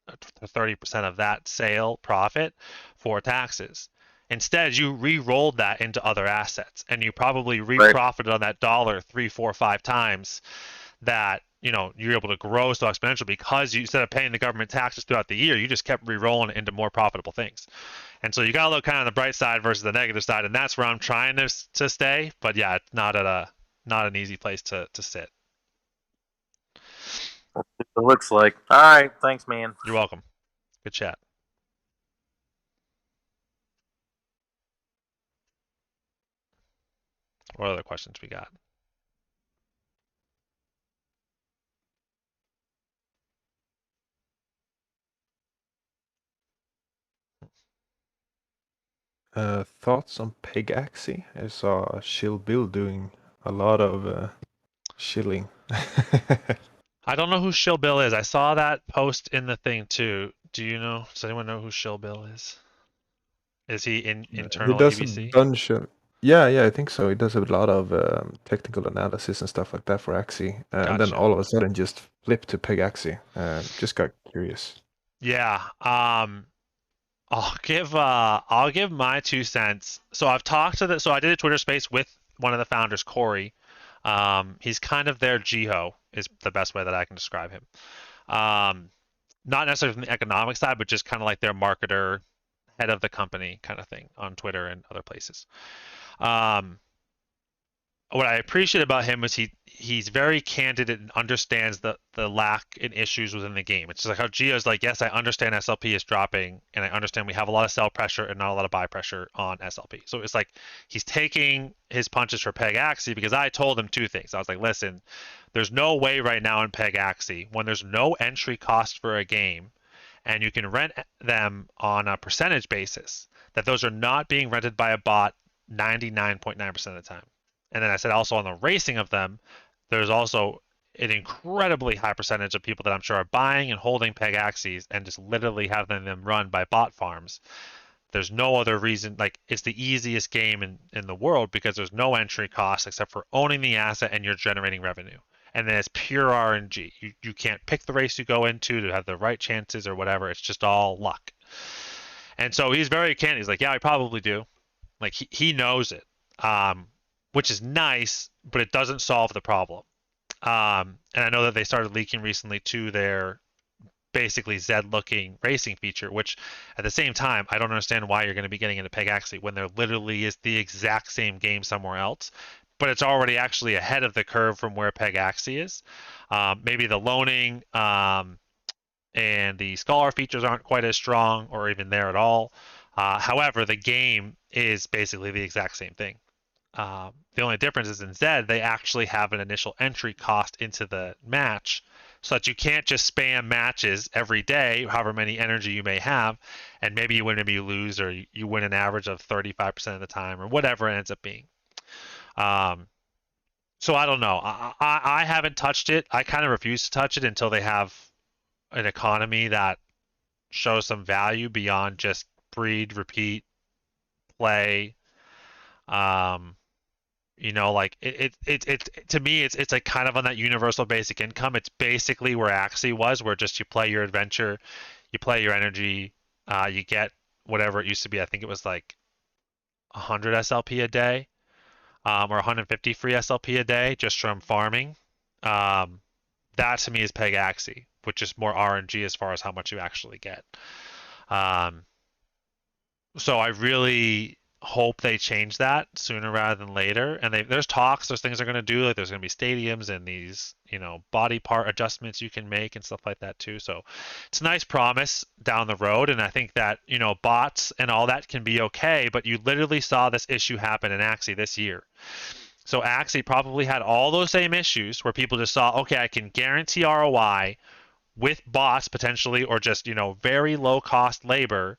to 30% of that sale profit for taxes. Instead, you re-rolled that into other assets, and you probably re-profited on that dollar 3, 4, 5 times that you're able to grow so exponential because you, instead of paying the government taxes throughout the year, you just kept re-rolling it into more profitable things. And so you got to look kind of on the bright side versus the negative side, and that's where I'm trying to stay. But yeah, it's not an easy place to sit. It looks like. All right, thanks, man. You're welcome. Good chat. What other questions we got? Thoughts on Peg Axie? I saw Shill Bill doing a lot of shilling. I don't know who Shill Bill is. I saw that post in the thing too. Do you know? Does anyone know who Shill Bill is? Is he internal He does EBC? a bunch of yeah, I think so. He does a lot of technical analysis and stuff like that for Axie, and then Gotcha. all of a sudden just flipped to Peg Axie. Just got curious. Yeah. I'll give my 2 cents. So I've talked to so I did a Twitter space with one of the founders, Corey. He's kind of their Jiho is the best way that I can describe him. Not necessarily from the economic side, but just kind of like their marketer, head of the company kind of thing on Twitter and other places. What I appreciate about him is he's very candid and understands the lack and issues within the game. It's just like how Gio's like, yes, I understand SLP is dropping, and I understand we have a lot of sell pressure and not a lot of buy pressure on SLP. So it's like he's taking his punches for Peg Axie because I told him 2 things. I was like, listen, there's no way right now in Peg Axie when there's no entry cost for a game and you can rent them on a percentage basis, that those are not being rented by a bot 99.9% of the time. And then I said also on the racing of them, there's also an incredibly high percentage of people that I'm sure are buying and holding Peg Axies and just literally having them run by bot farms. There's no other reason, like it's the easiest game in the world because there's no entry cost except for owning the asset and you're generating revenue. And then it's pure RNG. You can't pick the race you go into to have the right chances or whatever. It's just all luck. And so he's very candid. He's like, yeah, I probably do. Like he knows it. Which is nice, but it doesn't solve the problem. And I know that they started leaking recently to their basically Zed-looking racing feature, which at the same time, I don't understand why you're going to be getting into Peg Axie when there literally is the exact same game somewhere else, but it's already actually ahead of the curve from where Peg Axie is. Maybe the loaning and the scholar features aren't quite as strong or even there at all. However, the game is basically the exact same thing. The only difference is in Zed, they actually have an initial entry cost into the match so that you can't just spam matches every day, however many energy you may have, and maybe you win, maybe you lose, or you win an average of 35% of the time, or whatever it ends up being. So I don't know. I haven't touched it. I kind of refuse to touch it until they have an economy that shows some value beyond just breed, repeat, play. Like it to me, it's like kind of on that universal basic income. It's basically where Axie was, where just you play your adventure, you play your energy, you get whatever it used to be. I think it was like 100 SLP a day, or 150 free SLP a day just from farming. That to me is Peg Axie, which is more RNG as far as how much you actually get. So I really hope they change that sooner rather than later. And there's talks, there's things they're going to do, like there's going to be stadiums and these, body part adjustments you can make and stuff like that too. So it's a nice promise down the road. And I think that, bots and all that can be okay, but you literally saw this issue happen in Axie this year. So Axie probably had all those same issues where people just saw, okay, I can guarantee ROI with bots potentially, or just, very low cost labor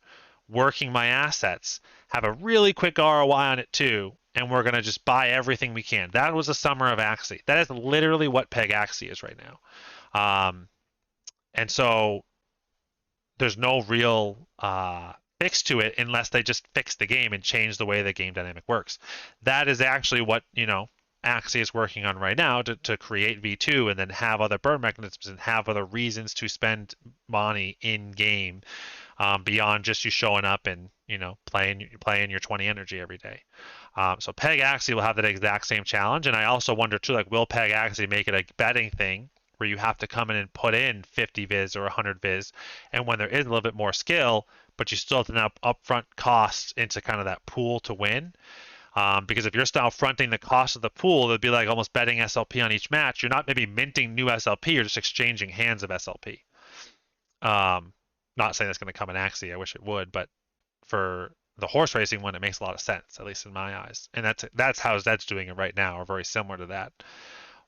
working my assets, have a really quick ROI on it too, and we're going to just buy everything we can. That was the summer of Axie. That is literally what Peg Axie is right now. And so there's no real fix to it unless they just fix the game and change the way the game dynamic works. That is actually what, Axie is working on right now to create V2 and then have other burn mechanisms and have other reasons to spend money in game beyond just you showing up and playing your 20 energy every day. So Peg Axie will have that exact same challenge, and I also wonder too, like, will Peg Axie make it a betting thing where you have to come in and put in 50 viz or 100 viz, and when there is a little bit more skill, but you still have to now upfront costs into kind of that pool to win. Because if you're still fronting the cost of the pool, it'd be like almost betting SLP on each match. You're not maybe minting new SLP, you're just exchanging hands of SLP. Not saying that's going to come in Axie, I wish it would, but for the horse racing one, it makes a lot of sense, at least in my eyes. And that's how Zed's doing it right now, or very similar to that.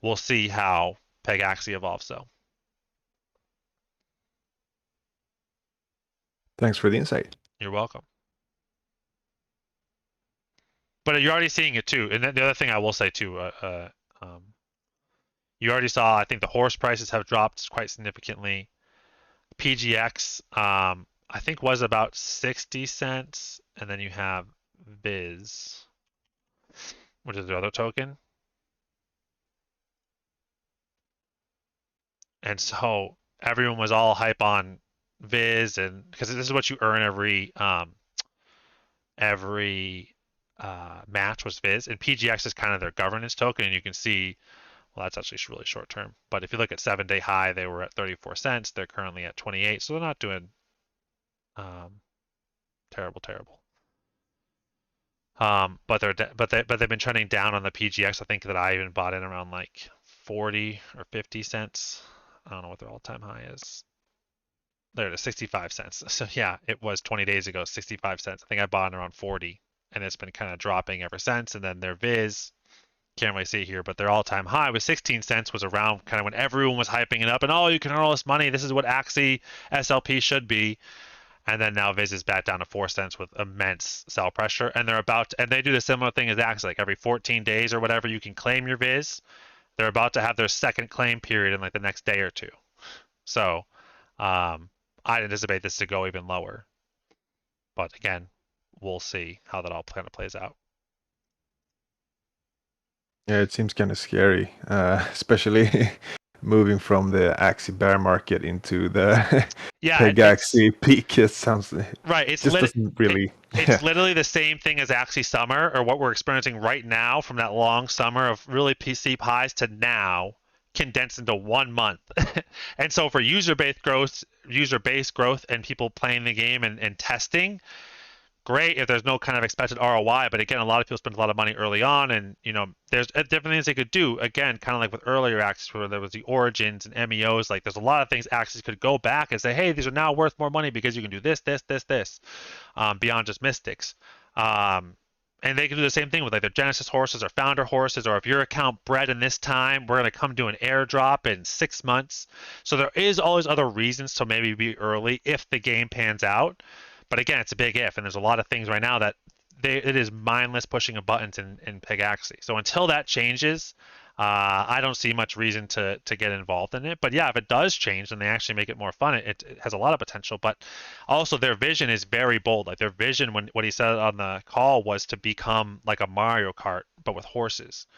We'll see how Peg Axie evolves, though. Thanks for the insight. You're welcome. But you're already seeing it too. And then the other thing I will say too, you already saw, I think the horse prices have dropped quite significantly. PGX, I think was about 60 cents. And then you have Viz, which is the other token. And so everyone was all hype on Viz, and because this is what you earn every match was Viz, and PGX is kind of their governance token, and you can see, well, that's actually really short term. But if you look at 7-day high, they were at 34 cents. They're currently at 28, so they're not doing terrible. But they've been trending down on the PGX. I think that I even bought in around like 40 or 50 cents. I don't know what their all-time high is. There it is, 65 cents. So yeah, it was 20 days ago, 65 cents. I think I bought it around 40, and it's been kind of dropping ever since. And then their Viz, can't really see it here, but their all-time high was 16 cents, was around kind of when everyone was hyping it up, and you can earn all this money. This is what Axie SLP should be. And then now Viz is back down to 4 cents with immense sell pressure. And they do the similar thing as Axie, like every 14 days or whatever, you can claim your Viz. They're about to have their second claim period in like the next day or two. So I anticipate this to go even lower. But again, we'll see how that all kind of plays out. Yeah, it seems kind of scary, especially moving from the Axie bear market into the Peg Axie peak. It sounds right. It's literally the same thing as Axie summer, or what we're experiencing right now, from that long summer of really steep highs to now condensed into 1 month. And so for user base growth and people playing the game and testing, great if there's no kind of expected ROI. But again, a lot of people spend a lot of money early on, and there's different things they could do. Again, kind of like with earlier Axies where there was the origins and MEOs, like there's a lot of things Axies could go back and say, hey, these are now worth more money because you can do this, beyond just mystics. And they can do the same thing with like their Genesis horses or founder horses, or if your account bred in this time, we're going to come do an airdrop in 6 months. So there is always other reasons to maybe be early if the game pans out. But again, it's a big if, and there's a lot of things right now that it is mindless pushing of buttons in Peg Axie. So until that changes, I don't see much reason to get involved in it. But yeah, if it does change and they actually make it more fun, it has a lot of potential. But also their vision is very bold. Like their vision, what he said on the call, was to become like a Mario Kart, but with horses.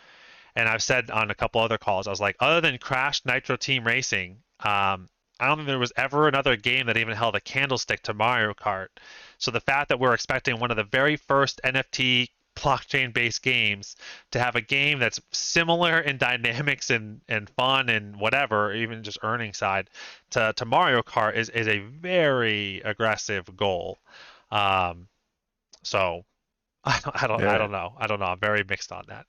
And I've said on a couple other calls, I was like, other than Crash Nitro Team Racing, I don't think there was ever another game that even held a candlestick to Mario Kart. So the fact that we're expecting one of the very first NFT blockchain-based games to have a game that's similar in dynamics and fun and whatever, even just earning side, to Mario Kart is a very aggressive goal. So I don't know. I'm very mixed on that.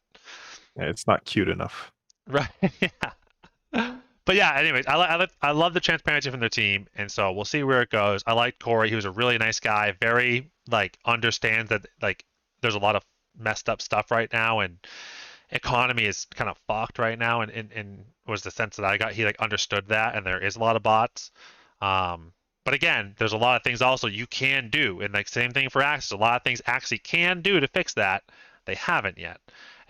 Yeah, it's not cute enough. Right. Yeah. But yeah, anyways, I love the transparency from their team, and so we'll see where it goes. I like Corey; he was a really nice guy, very understands that there's a lot of messed up stuff right now, and economy is kind of fucked right now, and was the sense that I got. He like understood that, and there is a lot of bots. But again, there's a lot of things also you can do, and like same thing for Axie. A lot of things Axie can do to fix that. They haven't yet,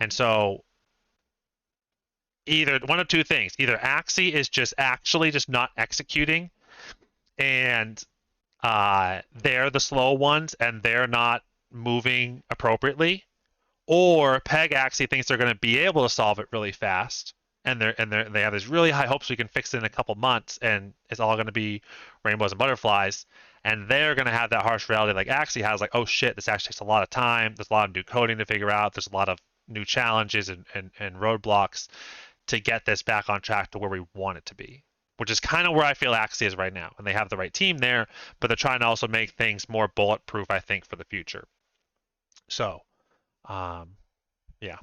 and so either one of two things: either Axie is just actually just not executing, and they're the slow ones, and they're not moving appropriately, or Peg Axie thinks they're going to be able to solve it really fast, and they have these really high hopes we can fix it in a couple months, and it's all going to be rainbows and butterflies, and they're going to have that harsh reality like Axie has, like, oh shit, this actually takes a lot of time. There's a lot of new coding to figure out. There's a lot of new challenges and roadblocks to get this back on track to where we want it to be, which is kind of where I feel Axie is right now, and they have the right team there, but they're trying to also make things more bulletproof, I think, for the future. So, yeah.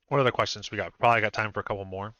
What other questions we got? Probably got time for a couple more.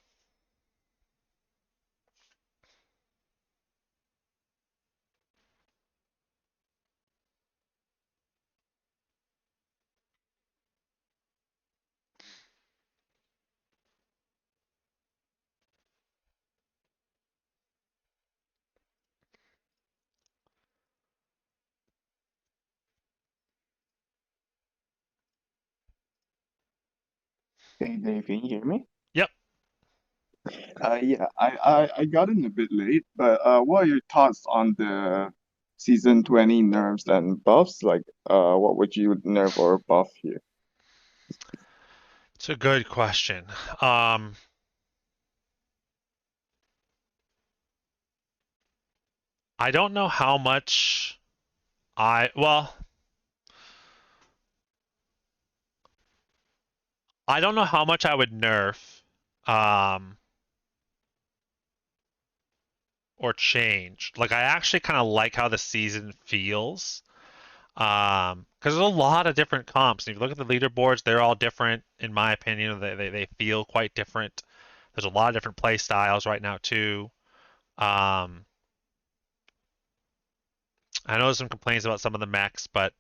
Hey Dave, can you hear me? Yep. Yeah, I got in a bit late, but what are your thoughts on the season 20 nerfs and buffs? Like, what would you nerf or buff here? It's a good question. I don't know how much well, I don't know how much I would nerf or change. Like, I actually kind of like how the season feels. Because there's a lot of different comps. If you look at the leaderboards, they're all different, in my opinion. They feel quite different. There's a lot of different play styles right now too. I know there's some complaints about some of the mechs, but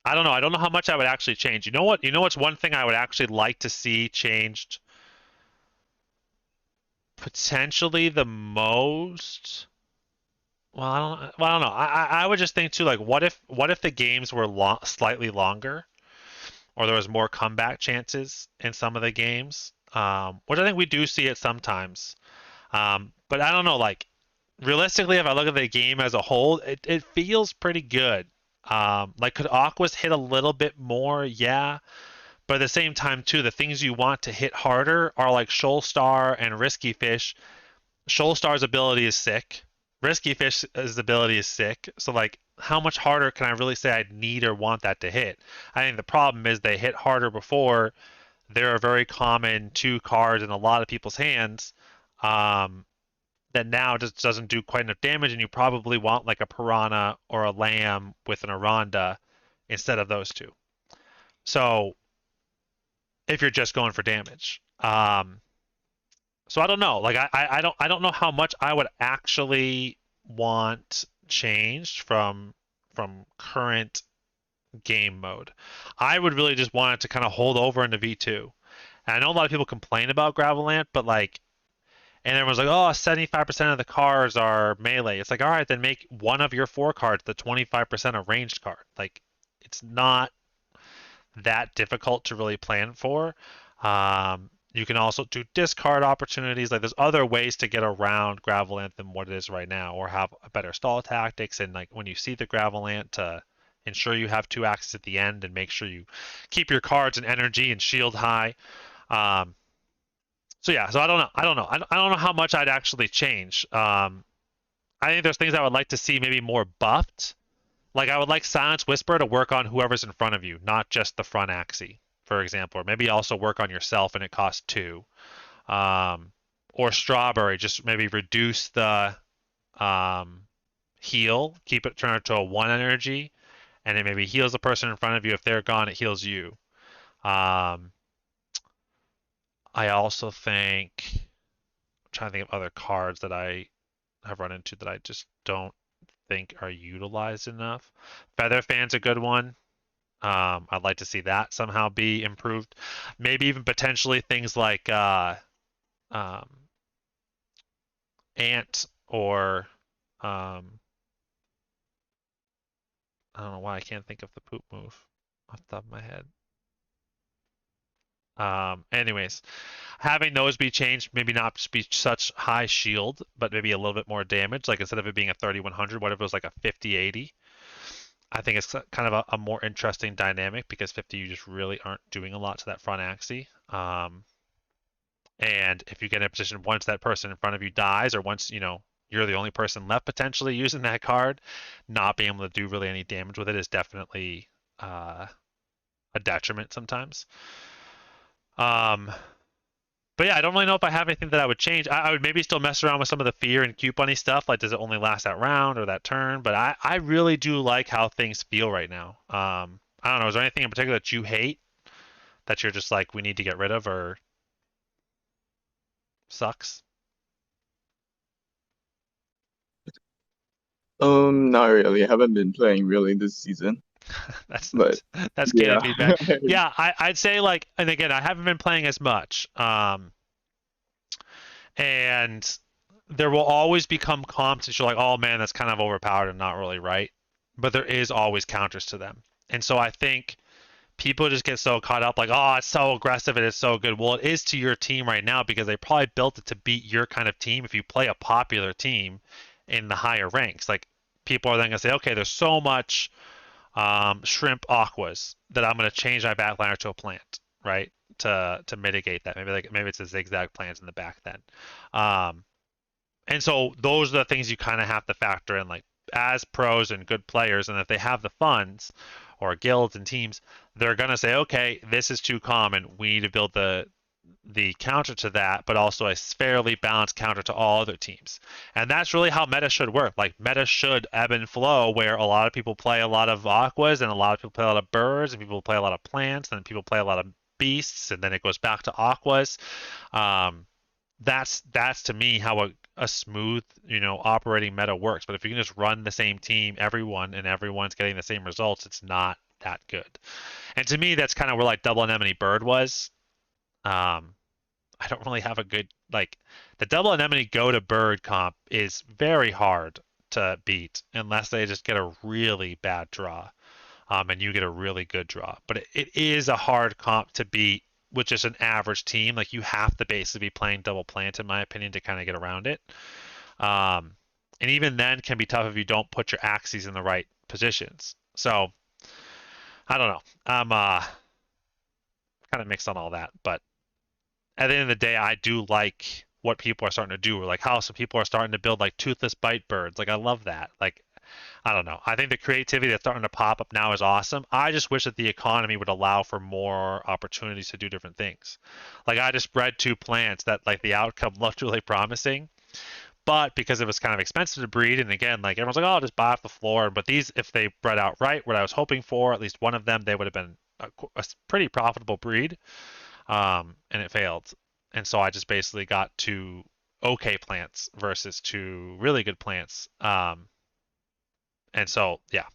I don't know. I don't know how much I would actually change. You know what? You know what's one thing I would actually like to see changed? Potentially the most. Well, I don't know. I would just think too, like, what if the games were slightly longer, or there was more comeback chances in some of the games, which I think we do see it sometimes. But I don't know, like, realistically, if I look at the game as a whole, it feels pretty good. Like, could Aquas hit a little bit more? Yeah. But at the same time, too, the things you want to hit harder are like Shoal Star and Risky Fish. Shoal Star's ability is sick. Risky Fish's ability is sick. So, like, how much harder can I really say I'd need or want that to hit? I think the problem is they hit harder before. They're a very common two cards in a lot of people's hands. That now just doesn't do quite enough damage, and you probably want like a Piranha or a Lamb with an Aranda instead of those two. So if you're just going for damage, so I don't know. Like I don't know how much I would actually want changed from current game mode. I would really just want it to kind of hold over into V2. And I know a lot of people complain about Gravelant, but like, and everyone's like, oh, 75% of the cars are melee. It's like, all right, then make one of your 4 cards the 25% a ranged card. Like, it's not that difficult to really plan for. You can also do discard opportunities. Like, there's other ways to get around Gravelant than what it is right now, or have a better stall tactics. And like, when you see the Gravelant, to ensure you have 2 axes at the end and make sure you keep your cards and energy and shield high. So yeah, so I don't know. I don't know how much I'd actually change. I think there's things I would like to see maybe more buffed. Like, I would like Silence Whisper to work on whoever's in front of you, not just the front Axie, for example. Or maybe also work on yourself and it costs 2. Or Strawberry, just maybe reduce the heal, turn it to a 1 energy, and it maybe heals the person in front of you. If they're gone, it heals you. I also think trying to think of other cards that I have run into that I just don't think are utilized enough. Feather Fan's a good one. I'd like to see that somehow be improved. Maybe even potentially things like Ant or I don't know why I can't think of the poop move off the top of my head. Anyways, having those be changed, maybe not be such high shield, but maybe a little bit more damage. Like instead of it being a 3100, what if it was like a 5080? I think it's kind of a more interesting dynamic because 50 you just really aren't doing a lot to that front Axie. And if you get in a position once that person in front of you dies, or once you're the only person left potentially using that card, not being able to do really any damage with it is definitely a detriment sometimes. But yeah, I don't really know if I have anything that I would change. I would maybe still mess around with some of the fear and cute bunny stuff, like does it only last that round or that turn? But I really do like how things feel right now. I don't know, is there anything in particular that you hate that you're just like, we need to get rid of, or sucks? Not really. I haven't been playing really this season. that's But that's yeah. candid feedback. Yeah, I'd say like, and again, I haven't been playing as much. And there will always become comps that you're like, oh man, that's kind of overpowered and not really right. But there is always counters to them. And so I think people just get so caught up like, oh, it's so aggressive and it's so good. Well, it is to your team right now because they probably built it to beat your kind of team if you play a popular team in the higher ranks. Like people are then going to say, okay, there's so much shrimp aquas that I'm going to change my backliner to a plant, right? To mitigate that. Maybe it's a zigzag plant in the back then. And so those are the things you kind of have to factor in, like as pros and good players, and if they have the funds or guilds and teams, they're gonna say, okay, this is too common. We need to build the counter to that, but also a fairly balanced counter to all other teams. And that's really how meta should work. Like meta should ebb and flow, where a lot of people play a lot of aquas, and a lot of people play a lot of birds, and people play a lot of plants, and then people play a lot of beasts, and then it goes back to aquas. That's to me how a smooth operating meta works. But if you can just run the same team, everyone's getting the same results, it's not that good. And to me, that's kind of where like double anemone bird was. I don't really have a good, like, the double anemone go to bird comp is very hard to beat unless they just get a really bad draw, and you get a really good draw. But it is a hard comp to beat with just an average team. Like you have to basically be playing double plant, in my opinion, to kind of get around it. And even then can be tough if you don't put your Axies in the right positions. So I don't know. I'm kind of mixed on all that, but at the end of the day, I do like what people are starting to do, or like how some people are starting to build like toothless bite birds. Like I love that. Like I don't know. I think the creativity that's starting to pop up now is awesome. I just wish that the economy would allow for more opportunities to do different things. Like I just bred 2 plants that like the outcome looked really promising, but because it was kind of expensive to breed, and again, like everyone's like, oh, I'll just buy off the floor. But these, if they bred out right, what I was hoping for, at least one of them, they would have been a pretty profitable breed, and it failed. And so I just basically got 2 okay plants versus 2 really good plants. And so, yeah.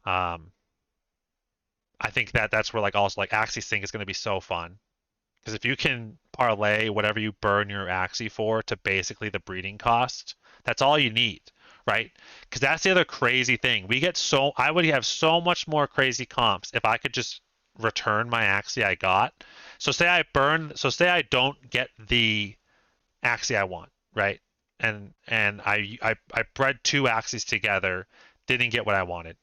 I think that's where like also like Axie Sync is going to be so fun. Because if you can parlay whatever you burn your Axie for to basically the breeding cost, that's all you need, right? Because that's the other crazy thing. I would have so much more crazy comps if I could just return my Axie I got. So say I don't get the Axie I want, right? And I bred 2 Axies together, didn't get what I wanted.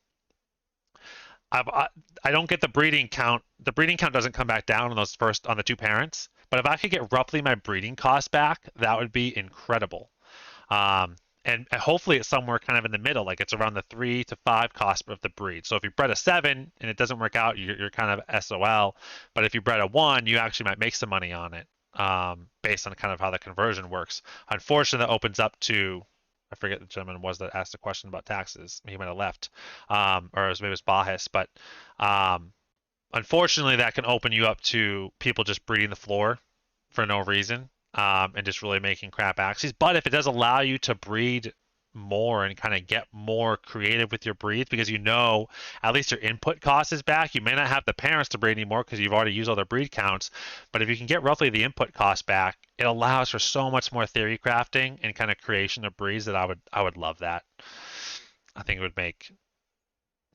I don't get the breeding count. The breeding count doesn't come back down on the 2 parents. But if I could get roughly my breeding cost back, that would be incredible. And hopefully it's somewhere kind of in the middle, like it's around the 3 to 5 cost of the breed. So if you bred a 7 and it doesn't work out, you're kind of SOL. But if you bred a 1, you actually might make some money on it, based on kind of how the conversion works. Unfortunately, that opens up to, I forget the gentleman was that asked the question about taxes. He might have left, or maybe it was Bahis. But unfortunately, that can open you up to people just breeding the floor for no reason. and just really making crap Axies. But if it does allow you to breed more and kind of get more creative with your breeds, because you know at least your input cost is back. You may not have the parents to breed anymore because you've already used all their breed counts, but if you can get roughly the input cost back, it allows for so much more theory crafting and kind of creation of breeds that I would love that. I think it would make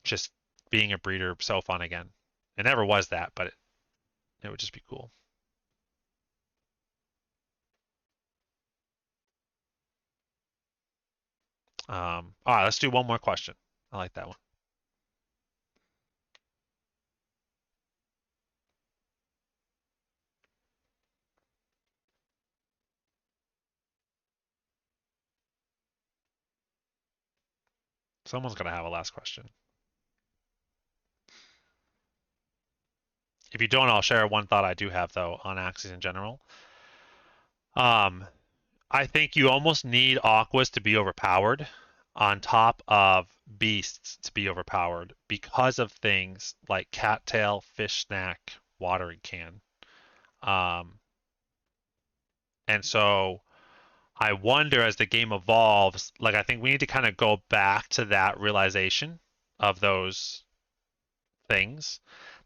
just being a breeder so fun again. It never was that, but it would just be cool. All right, let's do one more question. I like that one. Someone's going to have a last question. If you don't, I'll share one thought I do have, though, on Axies in general. I think you almost need Aquas to be overpowered on top of Beasts to be overpowered because of things like Cattail, Fish Snack, Watering Can. And so I wonder as the game evolves, like I think we need to kind of go back to that realization of those things,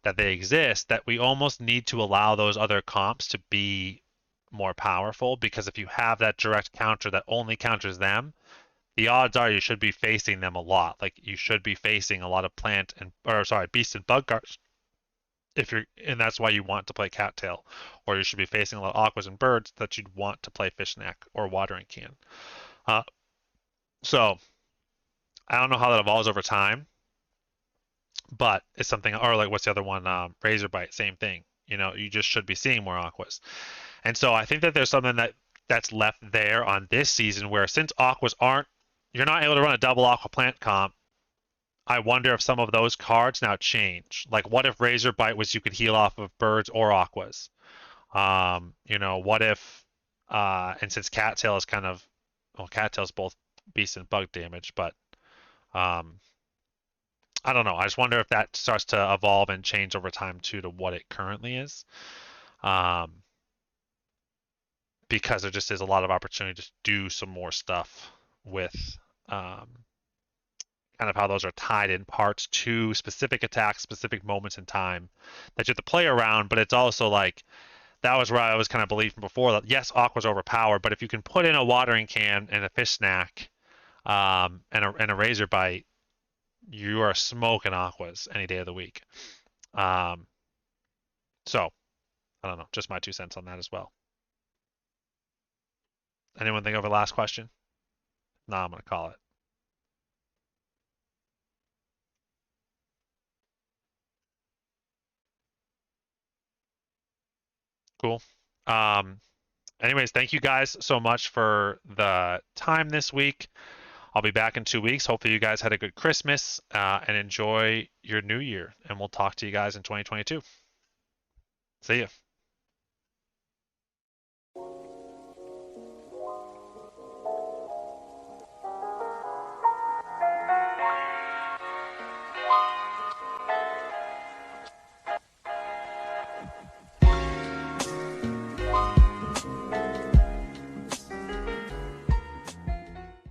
that they exist, that we almost need to allow those other comps to be more powerful, because if you have that direct counter that only counters them, the odds are you should be facing them a lot. Like you should be facing a lot of beast and bug guards. And that's why you want to play Cattail, or you should be facing a lot of Aquas and Birds that you'd want to play Fish Snack or Watering Can. So I don't know how that evolves over time, but it's something. Or like what's the other one? Razorbyte, same thing. You know, you just should be seeing more Aquas. And so I think that there's something that's left there on this season where since Aquas you're not able to run a double Aqua Plant comp. I wonder if some of those cards now change. Like, what if Razorbyte was you could heal off of Birds or Aquas? You know, what if, and since Cattail is Cattail's both beast and bug damage, but I don't know. I just wonder if that starts to evolve and change over time too to what it currently is. Because there just is a lot of opportunity to do some more stuff with kind of how those are tied in parts to specific attacks, specific moments in time that you have to play around. But it's also like, that was where I was kind of believing before that yes, Aqua's overpowered, but if you can put in a Watering Can and a Fish Snack and a Razorbyte, you are smoking Aquas any day of the week. So I don't know, just my 2 cents on that as well. Anyone think of a last question? No, I'm going to call it. Cool. Anyways, thank you guys so much for the time this week. I'll be back in 2 weeks. Hopefully you guys had a good Christmas and enjoy your new year. And we'll talk to you guys in 2022. See ya.